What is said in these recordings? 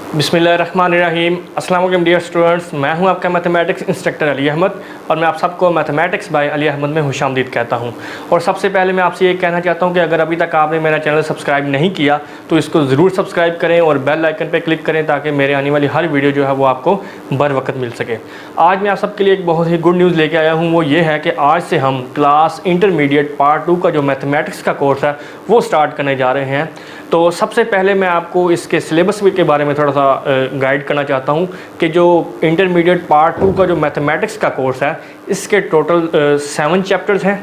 बिस्मिल्लाहिर्रहमानिर्रहीम। अस्सलाम वालेकुम डियर स्टूडेंट्स, मैं हूं आपका मैथमेटिक्स इंस्ट्रक्टर अली अहमद और मैं आप सबको मैथमेटिक्स बाय अली अहमद में खुशामदीद कहता हूं। और सबसे पहले मैं आपसे ये कहना चाहता हूं कि अगर अभी तक आपने मेरा चैनल सब्सक्राइब नहीं किया तो इसको ज़रूर सब्सक्राइब करें और बेल आइकन पर क्लिक करें ताकि मेरे आने वाली हर वीडियो जो है वो आपको बर वक्त मिल सके। आज मैं आप सबके लिए एक बहुत ही गुड न्यूज़ लेके आया हूँ। वो ये है कि आज से हम क्लास इंटरमीडिएट पार्ट 2 का जो मैथमेटिक्स का कोर्स है वो स्टार्ट करने जा रहे हैं। तो सबसे पहले मैं आपको इसके सिलेबस के बारे में थोड़ा सा गाइड करना चाहता हूँ कि जो इंटरमीडिएट पार्ट 2 का जो मैथमेटिक्स का कोर्स है इसके टोटल 7 चैप्टर्स हैं।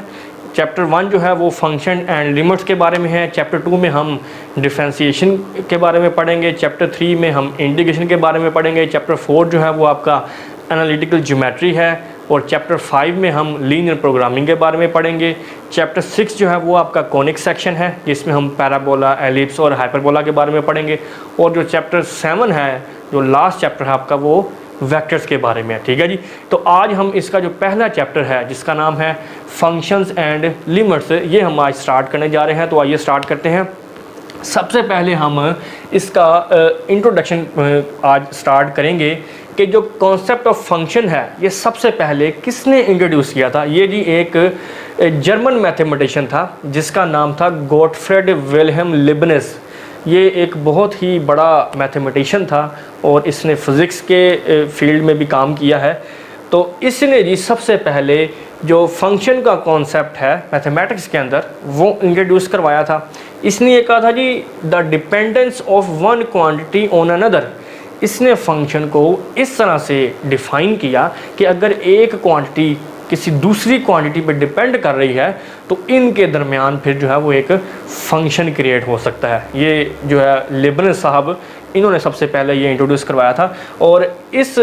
चैप्टर 1 जो है वो फंक्शन एंड लिमिट्स के बारे में है। चैप्टर 2 में हम डिफरेंशिएशन के बारे में पढ़ेंगे। चैप्टर 3 में हम इंटीग्रेशन के बारे में पढ़ेंगे। चैप्टर 4 जो है वो आपका एनालिटिकल ज्योमेट्री है और चैप्टर 5 में हम लीनियर प्रोग्रामिंग के बारे में पढ़ेंगे। चैप्टर 6 जो है वो आपका कॉनिक सेक्शन है जिसमें हम पैराबोला, एलिप्स और हाइपरबोला के बारे में पढ़ेंगे। और जो चैप्टर 7 है, जो लास्ट चैप्टर है आपका, वो वेक्टर्स के बारे में है। ठीक है जी। तो आज हम इसका जो पहला चैप्टर है जिसका नाम है फंक्शंस एंड लिमिट्स, ये हम आज स्टार्ट करने जा रहे हैं। तो आइए स्टार्ट करते हैं। सबसे पहले हम इसका इंट्रोडक्शन आज स्टार्ट करेंगे कि जो कॉन्सेप्ट ऑफ फंक्शन है ये सबसे पहले किसने इंट्रोड्यूस किया था। ये जी एक जर्मन मैथमेटिशियन था जिसका नाम था गॉटफ्रेड विल्हेम लीबनिज़। ये एक बहुत ही बड़ा मैथमेटिशियन था और इसने फ़िज़िक्स के फील्ड में भी काम किया है। तो इसने जी सबसे पहले जो फंक्शन का कॉन्सेप्ट है मैथमेटिक्स के अंदर वो इंट्रोड्यूस करवाया था। इसने ये कहा था जी the dependence of one quantity on another. इसने फंक्शन को इस तरह से डिफ़ाइन किया कि अगर एक क्वांटिटी किसी दूसरी क्वांटिटी पर डिपेंड कर रही है तो इनके दरमियान फिर जो है वो एक फ़ंक्शन क्रिएट हो सकता है। ये जो है लीबनिज़ साहब, इन्होंने सबसे पहले ये इंट्रोड्यूस करवाया था। और इस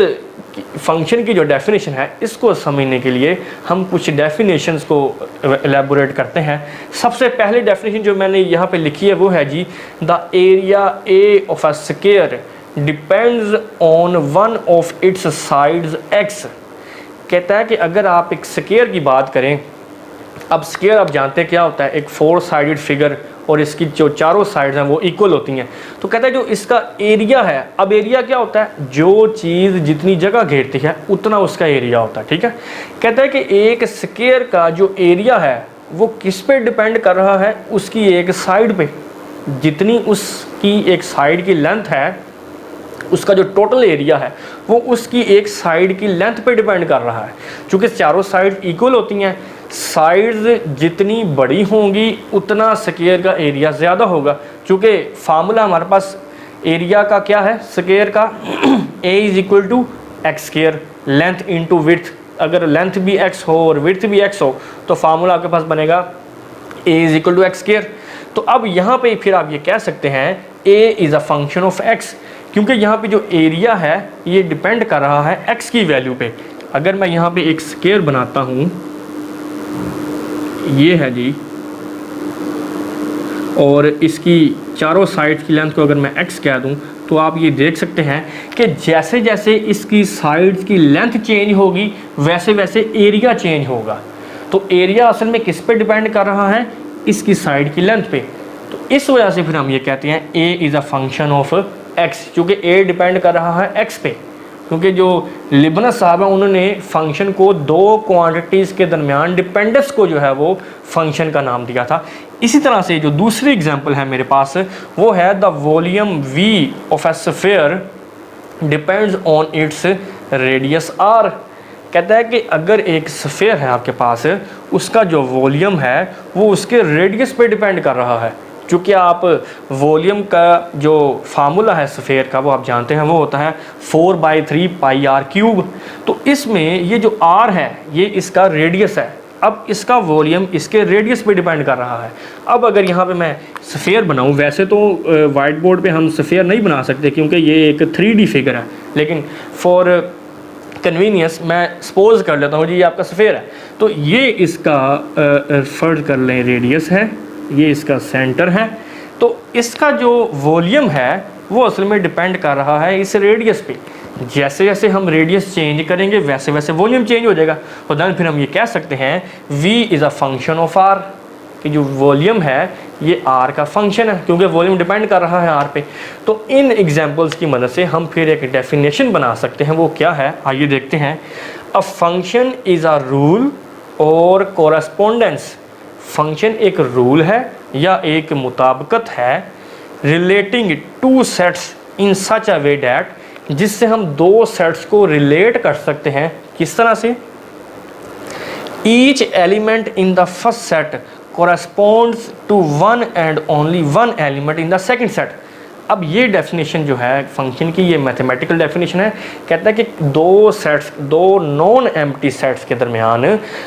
फंक्शन की जो डेफिनेशन है इसको समझने के लिए हम कुछ डेफिनेशंस को एलेबोरेट करते हैं। सबसे पहले डेफिनेशन जो मैंने यहाँ पे लिखी है वो है जी the area a of a square depends on one of its sides x. कहता है कि अगर आप एक स्क्वायर की बात करें, अब स्क्वायर आप जानते हैं क्या होता है, एक 4 साइडेड फिगर और इसकी जो चारों साइड्स हैं वो इक्वल होती हैं। तो कहता है जो इसका एरिया है, अब एरिया क्या होता है, जो चीज़ जितनी जगह घेरती है उतना उसका एरिया होता है। ठीक है। कहता है कि एक स्क्वायर का जो एरिया है वो किस पे डिपेंड कर रहा है, उसकी एक साइड पे। जितनी उसकी एक साइड की लेंथ है, उसका जो टोटल एरिया है वो उसकी एक साइड की लेंथ पे डिपेंड कर रहा है। चूँकि चारों साइड इक्वल होती हैं, साइड्स जितनी बड़ी होंगी उतना स्क्वायर का एरिया ज़्यादा होगा। चूँकि फार्मूला हमारे पास एरिया का क्या है स्क्वायर का, a is equal to X square, length into width. अगर लेंथ भी x हो और विड्थ भी x हो तो फार्मूला आपके पास बनेगा a is equal to X square. तो अब यहाँ पे फिर आप ये कह सकते हैं a is a function of x, क्योंकि यहाँ पे जो एरिया है ये डिपेंड कर रहा है x की वैल्यू पे। अगर मैं यहाँ पे एक स्क्वायर बनाता हूँ, ये है जी, और इसकी चारों साइड्स की लेंथ को अगर मैं x कह दूँ तो आप ये देख सकते हैं कि जैसे जैसे इसकी साइड्स की लेंथ चेंज होगी वैसे वैसे एरिया चेंज होगा। तो एरिया असल में किस पे डिपेंड कर रहा है, इसकी साइड की लेंथ पे। तो इस वजह से फिर हम ये कहते हैं a is a function of x, क्योंकि a डिपेंड कर रहा है x पे। क्योंकि जो लीबनिज़ साहब हैं उन्होंने फंक्शन को दो क्वांटिटीज़ के दरमियान डिपेंडेंस को जो है वो फंक्शन का नाम दिया था। इसी तरह से जो दूसरी एग्जांपल है मेरे पास वो है the volume v of a sphere depends on its radius r। कहता है कि अगर एक स्फीयर है आपके पास, उसका जो वॉल्यूम है वो उसके रेडियस पे डिपेंड कर रहा है। चूँकि आप वॉल्यूम का जो फार्मूला है स्फीयर का वो आप जानते हैं, वो होता है 4/3 पाई r क्यूब। तो इसमें ये जो r है ये इसका रेडियस है। अब इसका वॉल्यूम इसके रेडियस पे डिपेंड कर रहा है। अब अगर यहाँ पे मैं स्फीयर बनाऊँ, वैसे तो वाइट बोर्ड पे हम स्फीयर नहीं बना सकते क्योंकि ये एक 3D फिगर है, लेकिन फॉर कन्वीनियंस मैं सपोज कर लेता हूँ जी ये आपका स्फीयर है। तो ये इसका फर्ज कर लें रेडियस है, ये इसका सेंटर है। तो इसका जो वॉल्यूम है वो असल में डिपेंड कर रहा है इस रेडियस पे। जैसे जैसे हम रेडियस चेंज करेंगे वैसे वैसे वॉल्यूम चेंज हो जाएगा। तो देन फिर हम ये कह सकते हैं v is a function of r, कि जो वॉल्यूम है ये आर का फंक्शन है क्योंकि वॉल्यूम डिपेंड कर रहा है आर पे। तो इन एग्जांपल्स की मदद से हम फिर एक डेफिनेशन बना सकते हैं। वो क्या है, आइए देखते हैं। A function is a rule और कोरस्पोंडेंस। फंक्शन एक रूल है या एक मुताबिकत है relating two sets in such a way that, जिससे हम दो सेट्स को रिलेट कर सकते हैं। किस तरह से? Each element in the first set corresponds to one and only one element in the second set। अब ये डेफिनेशन जो है फंक्शन की, ये मैथमेटिकल डेफिनेशन है। कहता है कि दो नॉन एम्प्टी सेट्स के दरमियान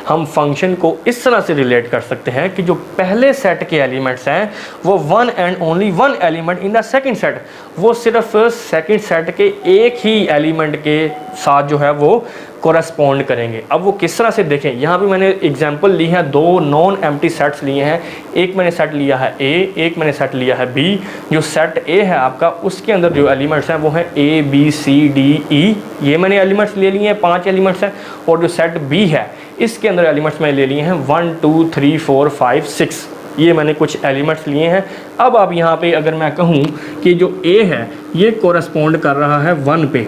हम फंक्शन को इस तरह से रिलेट कर सकते हैं कि जो पहले सेट के एलिमेंट्स हैं वो one and only one element in the second set, वो सिर्फ सेकंड सेट के एक ही एलिमेंट के साथ जो है वो कोरस्पॉन्ड करेंगे। अब वो किस तरह से देखें, यहाँ भी मैंने एग्जांपल ली है, दो नॉन एम्प्टी सेट्स लिए हैं। एक मैंने सेट लिया है ए, एक मैंने सेट लिया है बी। जो सेट ए है आपका, उसके अंदर जो एलिमेंट्स हैं वो हैं A B C D E, ये मैंने एलिमेंट्स ले लिए हैं, 5 एलिमेंट्स हैं। और जो सेट बी है इसके अंदर एलिमेंट्स मैंने ले लिए हैं 1 2 3 4 5 6, ये मैंने कुछ एलिमेंट्स लिए हैं। अब आप यहाँ पे अगर मैं कहूँ कि जो ए है ये कोरस्पॉन्ड कर रहा है 1 पे,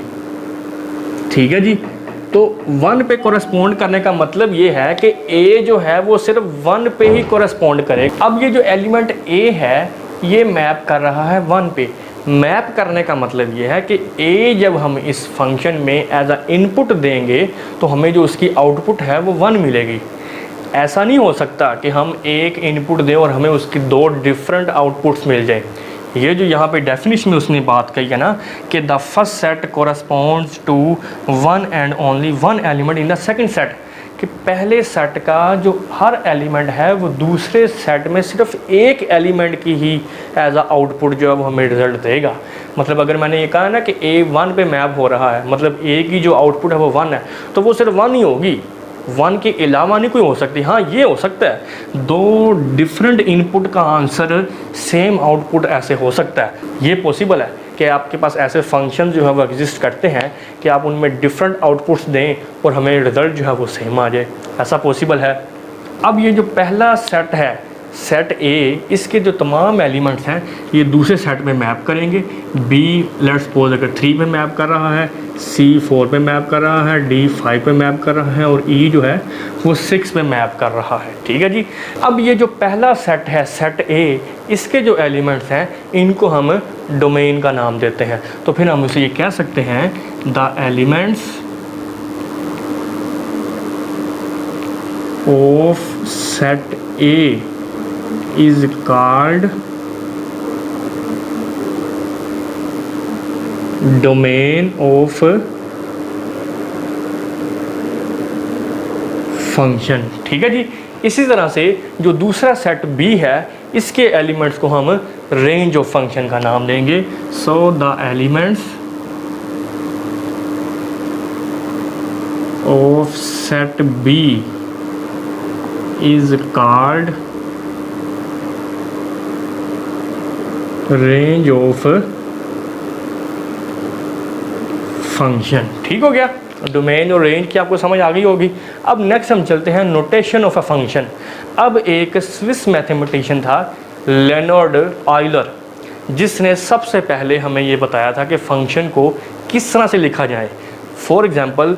ठीक है जी। तो 1 पे कोरस्पॉन्ड करने का मतलब ये है कि ए जो है वो सिर्फ 1 पे ही कोरस्पॉन्ड करेगा। अब ये जो एलिमेंट ए है ये मैप कर रहा है 1 पे। मैप करने का मतलब ये है कि ए जब हम इस फंक्शन में एज अ इनपुट देंगे तो हमें जो उसकी आउटपुट है वो 1 मिलेगी। ऐसा नहीं हो सकता कि हम एक इनपुट दें और हमें उसकी 2 डिफरेंट आउटपुट्स मिल जाए। ये जो यहाँ पे डेफिनेशन में उसने बात कही है ना कि the first set corresponds to one and only one element in the second set, कि पहले सेट का जो हर एलिमेंट है वो दूसरे सेट में सिर्फ एक एलिमेंट की ही एज अ आउटपुट जो है वो हमें रिजल्ट देगा। मतलब अगर मैंने ये कहा ना कि ए 1 पे मैप हो रहा है, मतलब ए की जो आउटपुट है वो 1 है, तो वो सिर्फ 1 ही होगी, 1 के अलावा नहीं कोई हो सकती। हाँ ये हो सकता है 2 डिफरेंट इनपुट का आंसर सेम आउटपुट ऐसे हो सकता है। ये पॉसिबल है कि आपके पास ऐसे फंक्शन जो है वो एग्जिस्ट करते हैं कि आप उनमें डिफरेंट आउटपुट्स दें और हमें रिज़ल्ट जो है वो सेम आ जाए, ऐसा पॉसिबल है। अब ये जो पहला सेट है सेट ए, इसके जो तमाम एलिमेंट्स हैं ये दूसरे सेट में मैप करेंगे। बी लेट्स सपोज अगर 3 पे मैप कर रहा है, सी 4 पे मैप कर रहा है, डी 5 पे मैप कर रहा है और ई जो है वो 6 पे मैप कर रहा है, ठीक है जी। अब ये जो पहला सेट है सेट ए, इसके जो एलिमेंट्स हैं इनको हम डोमेन का नाम देते हैं। तो फिर हम इसे ये कह सकते हैं the elements of set A is called domain of function, ठीक है जी। इसी तरह से जो दूसरा सेट B है इसके एलिमेंट्स को हम रेंज ऑफ फंक्शन का नाम देंगे। So the elements of set B is called range of function, ठीक हो गया। डोमेन और रेंज की आपको समझ आ गई होगी। अब नेक्स्ट हम चलते हैं नोटेशन ऑफ अ फंक्शन। अब एक स्विस मैथमेटिशियन था लेनॉर्ड ऑयलर, जिसने सबसे पहले हमें ये बताया था कि फंक्शन को किस तरह से लिखा जाए। For example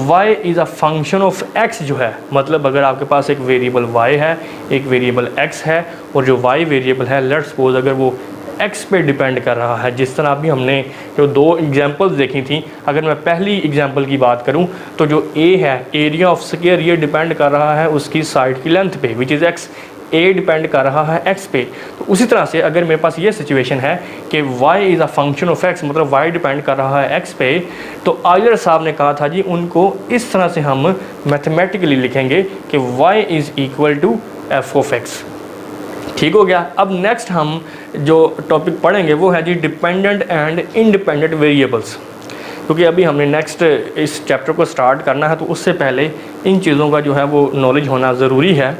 y is a function of x जो है, मतलब अगर आपके पास एक वेरिएबल y है, एक वेरिएबल x है और जो y वेरिएबल है लेट्स सपोज अगर वो x पे डिपेंड कर रहा है, जिस तरह अभी हमने जो 2 एग्जांपल्स देखी थी। अगर मैं पहली एग्जांपल की बात करूं तो जो a है एरिया ऑफ स्क्वायर, ये डिपेंड कर रहा है उसकी साइड की लेंथ पे which is x, a depend कर रहा है x पे। तो उसी तरह से अगर मेरे पास ये सिचुएशन है कि y is a function of x, मतलब y डिपेंड कर रहा है x पे, तो ऑयलर साहब ने कहा था जी उनको इस तरह से हम मैथमेटिकली लिखेंगे कि y is equal to f of x, ठीक हो गया। अब नेक्स्ट हम जो टॉपिक पढ़ेंगे वो है जी डिपेंडेंट एंड इंडिपेंडेंट वेरिएबल्स, क्योंकि अभी हमने नेक्स्ट इस चैप्टर को स्टार्ट करना है तो उससे पहले इन चीज़ों का जो है वो नॉलेज होना ज़रूरी है।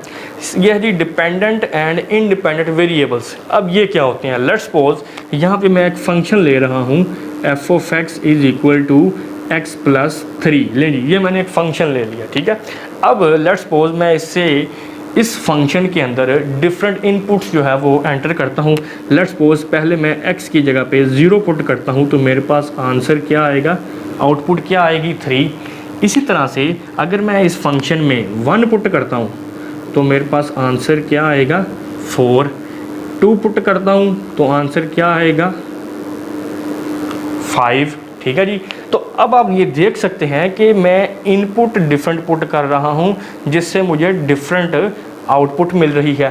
यह है जी डिपेंडेंट एंड इंडिपेंडेंट वेरिएबल्स। अब ये क्या होते हैं? लेट्स सपोज यहाँ पे मैं एक फंक्शन ले रहा हूँ f of x is equal to x plus 3, ले जी ये मैंने एक फ़ंक्शन ले लिया, ठीक है। अब लेट्स सपोज मैं इससे इस फंक्शन के अंदर डिफरेंट इनपुट्स जो है वो एंटर करता हूँ। लेट्स सपोज पहले मैं x की जगह पे 0 पुट करता हूँ, तो मेरे पास आंसर क्या आएगा, आउटपुट क्या आएगी 3। इसी तरह से अगर मैं इस फंक्शन में 1 पुट करता हूँ तो मेरे पास आंसर क्या आएगा 4। 2 पुट करता हूँ तो आंसर क्या आएगा 5। ठीक है जी। तो अब आप ये देख सकते हैं कि मैं इनपुट डिफरेंट पुट कर रहा हूँ जिससे मुझे डिफरेंट आउटपुट मिल रही है।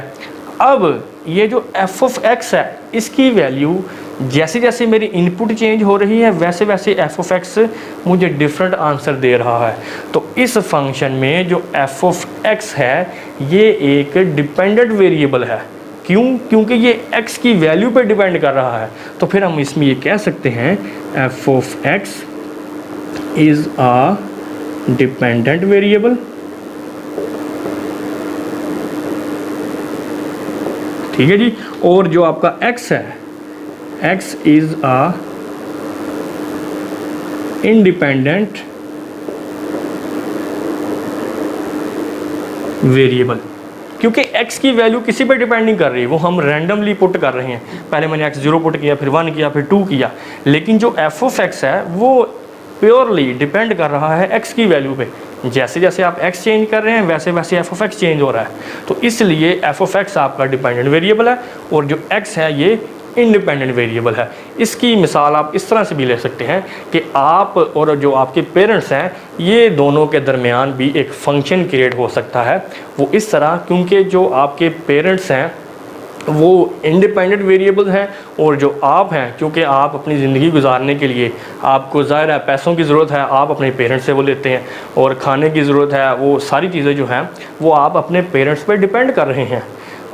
अब ये जो f ऑफ x है इसकी वैल्यू जैसे जैसे मेरी इनपुट चेंज हो रही है वैसे वैसे f ऑफ x मुझे डिफरेंट आंसर दे रहा है। तो इस फंक्शन में जो f ऑफ x है ये एक डिपेंडेंट वेरिएबल है। क्यों? क्योंकि ये x की वैल्यू पर डिपेंड कर रहा है। तो फिर हम इसमें ये कह सकते हैं f of x is a dependent variable. ठीक है जी। और जो आपका x है x is a independent variable, क्योंकि x की वैल्यू किसी पर डिपेंड नहीं कर रही, वो हम रैंडमली पुट कर रहे हैं। पहले मैंने x 0 पुट किया, फिर 1 किया, फिर 2 किया, लेकिन जो f ऑफ x है वो प्योरली डिपेंड कर रहा है x की वैल्यू पे। जैसे जैसे आप x चेंज कर रहे हैं वैसे वैसे f ऑफ x चेंज हो रहा है। तो इसलिए f ऑफ x आपका डिपेंडेंट वेरिएबल है और जो x है ये इंडिपेंडेंट वेरिएबल है। इसकी मिसाल आप इस तरह से भी ले सकते हैं कि आप और जो आपके पेरेंट्स हैं ये दोनों के दरमियान भी एक फ़ंक्शन क्रिएट हो सकता है। वो इस तरह, क्योंकि जो आपके पेरेंट्स हैं वो इंडिपेंडेंट वेरिएबल हैं और जो आप हैं, क्योंकि आप अपनी ज़िंदगी गुजारने के लिए आपको ज़ाहिर है पैसों की ज़रूरत है, आप अपने पेरेंट्स से वो लेते हैं, और खाने की ज़रूरत है, वो सारी चीज़ें जो हैं वो आप अपने पेरेंट्स पर डिपेंड कर रहे हैं।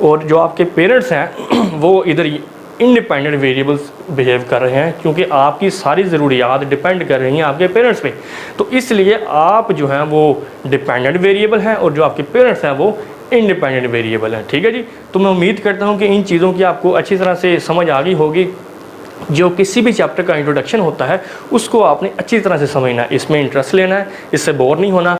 और जो आपके पेरेंट्स हैं वो इधर इंडिपेंडेंट वेरिएबल्स बिहेव कर रहे हैं, क्योंकि आपकी सारी ज़रूरियात डिपेंड कर रही हैं आपके पेरेंट्स पे। तो इसलिए आप जो हैं वो डिपेंडेंट वेरिएबल हैं और जो आपके पेरेंट्स हैं वो इंडिपेंडेंट वेरिएबल हैं। ठीक है जी। तो मैं उम्मीद करता हूँ कि इन चीज़ों की आपको अच्छी तरह से समझ आ गई होगी। जो किसी भी चैप्टर का इंट्रोडक्शन होता है उसको आपने अच्छी तरह से समझना है, इसमें इंटरेस्ट लेना है, इससे बोर नहीं होना।